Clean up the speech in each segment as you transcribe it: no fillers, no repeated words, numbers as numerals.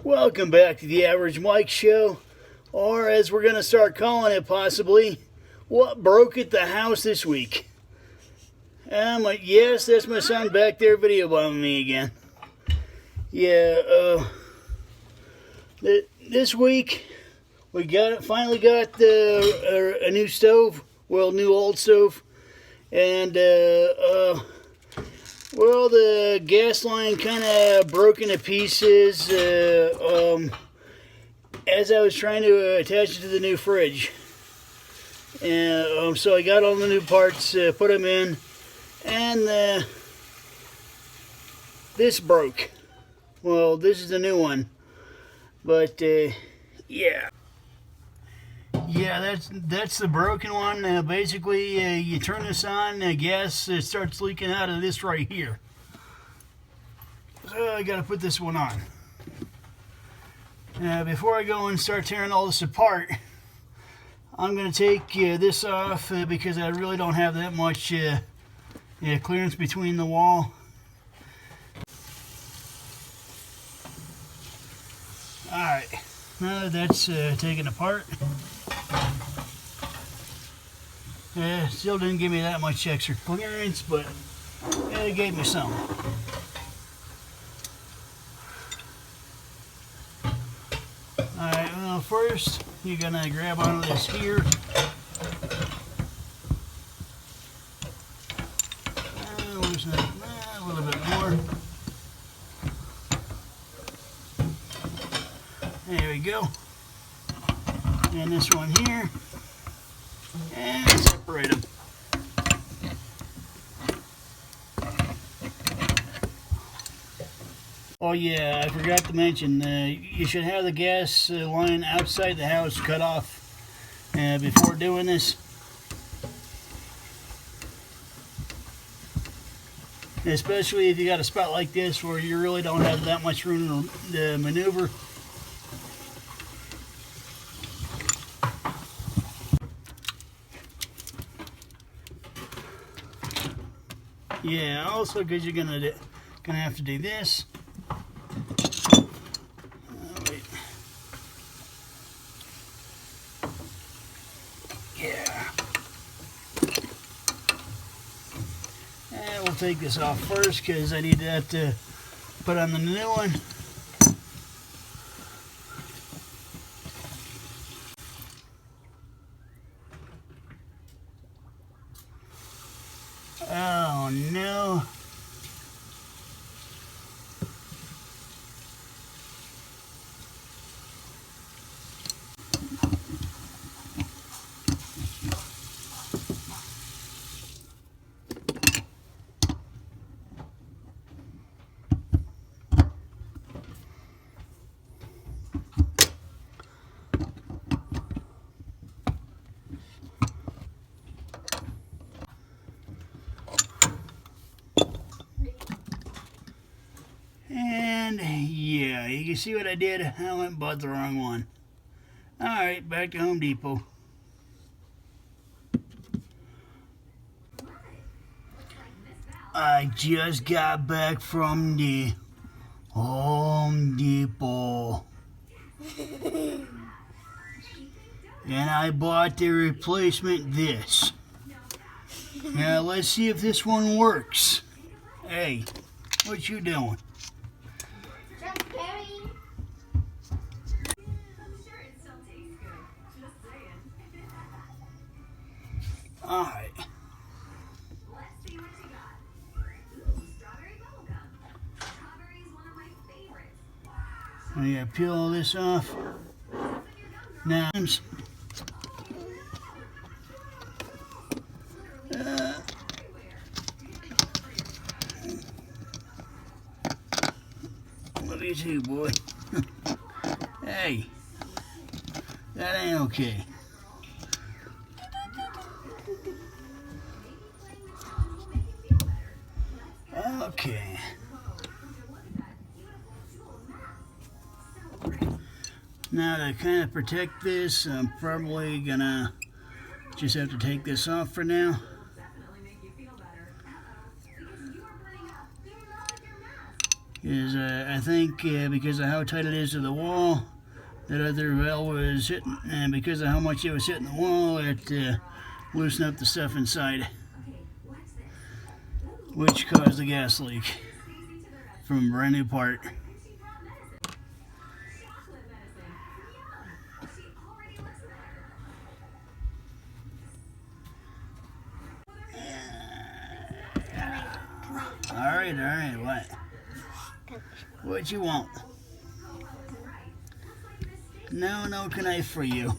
Welcome back to the Average Mike Show, or as we're going to start calling it possibly, what broke at the house this week? Yes, that's my son back there video bombing me again. Yeah, this week we finally got a new stove, new old stove, and well, the gas line kind of broke into pieces as I was trying to attach it to the new fridge. And so I got all the new parts, put them in, and this broke. Well, this is the new one, but yeah. Yeah, that's the broken one. Basically, you turn this on, gas starts leaking out of this right here. So I got to put this one on. Before I go and start tearing all this apart, I'm going to take this off because I really don't have that much clearance between the wall. Alright, now that that's taken apart, still didn't give me that much extra clearance, but it gave me some. Alright, well, first you're going to grab onto this here. Loosen it a little bit more. There we go. And this one here. And separate them. Oh yeah, I forgot to mention, you should have the gas line outside the house cut off before doing this. Especially if you got a spot like this where you really don't have that much room to maneuver. Yeah, also because you're gonna have to do this. Wait. Yeah. And we'll take this off first because I need that to put on the new one. Oh no. And yeah, you can see what I did. I went and bought the wrong one. Alright, back to Home Depot. I just got back from the Home Depot. And I bought the replacement this. Now let's see if this one works. Hey, what you doing? Alright. I'm going to peel all this off. Now, look at you, boy. Hey, that ain't okay. Okay. Now to kind of protect this, I'm probably gonna just have to take this off for now. is I think because of how tight it is to the wall, that other valve was hitting, and because of how much it was hitting the wall, it loosened up the stuff inside, which caused the gas leak from a brand new part. All right, what? What you want? No knife for you.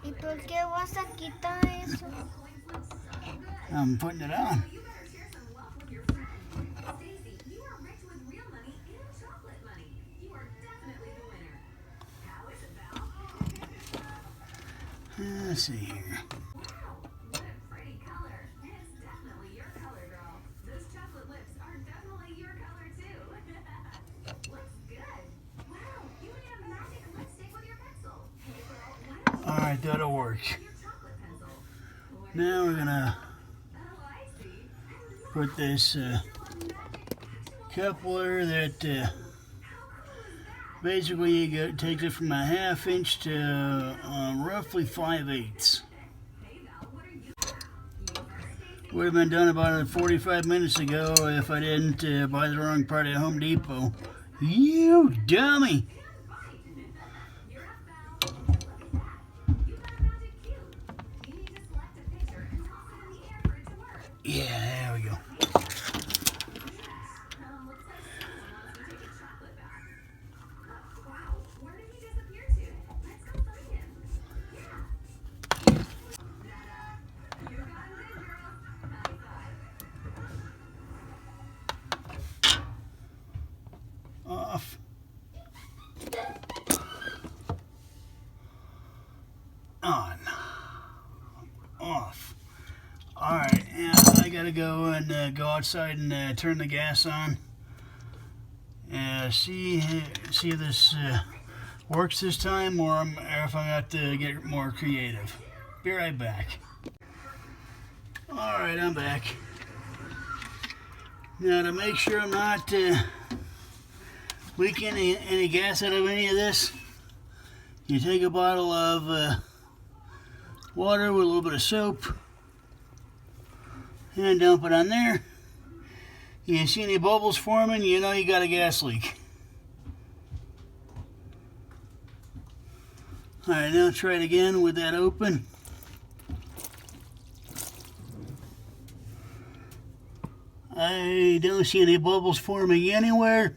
¿Y por qué vas a quitar eso? I'm putting it on. Let's see here. Alright, that'll work. Now we're gonna put this coupler that basically you takes it from a 1/2 inch to roughly 5/8. Would have been done about 45 minutes ago if I didn't buy the wrong part at Home Depot. You dummy! Yeah, there we go. Off. On. Off. Alright, and I gotta go and go outside and turn the gas on. See if this works this time, or if I have to get more creative. Be right back. Alright, I'm back. Now to make sure I'm not leaking any gas out of any of this, you take a bottle of water with a little bit of soap and dump it on there. You see any bubbles forming, you know you got a gas leak. Alright, now try it again with that open. I don't see any bubbles forming anywhere.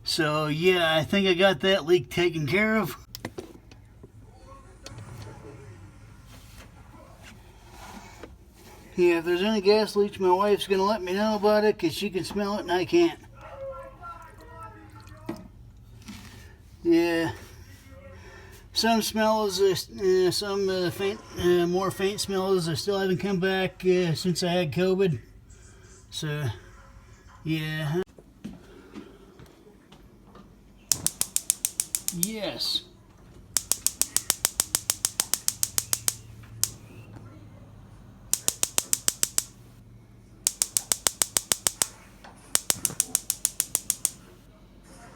So yeah, I think I got that leak taken care of. Yeah, if there's any gas leaks, my wife's going to let me know about it because she can smell it and I can't. Yeah. Some smells, some more faint smells still haven't come back since I had COVID. So, yeah. Yes.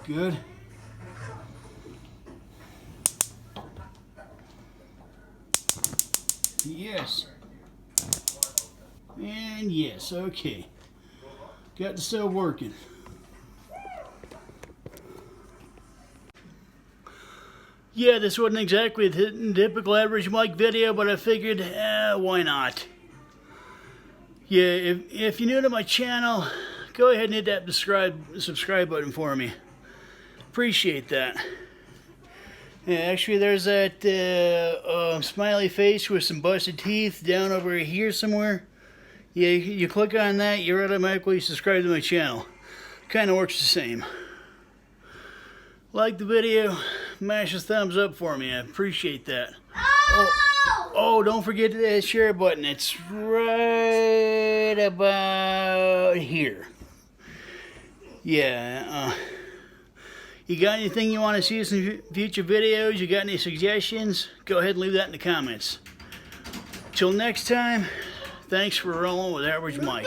Good. Yes. And yes, okay. Got the stove working. Yeah, this wasn't exactly a typical average mic video, but I figured, why not? Yeah, if you're new to my channel, go ahead and hit that subscribe button for me. Appreciate that. Yeah, actually, there's that smiley face with some busted teeth down over here somewhere. Yeah, you click on that, you're automatically subscribed to my channel. Kind of works the same. Like the video, mash a thumbs up for me. I appreciate that. Oh, don't forget that share button. It's right about here. Yeah. You got anything you want to see in future videos? You got any suggestions? Go ahead and leave that in the comments. Till next time, thanks for rolling with Average Mike.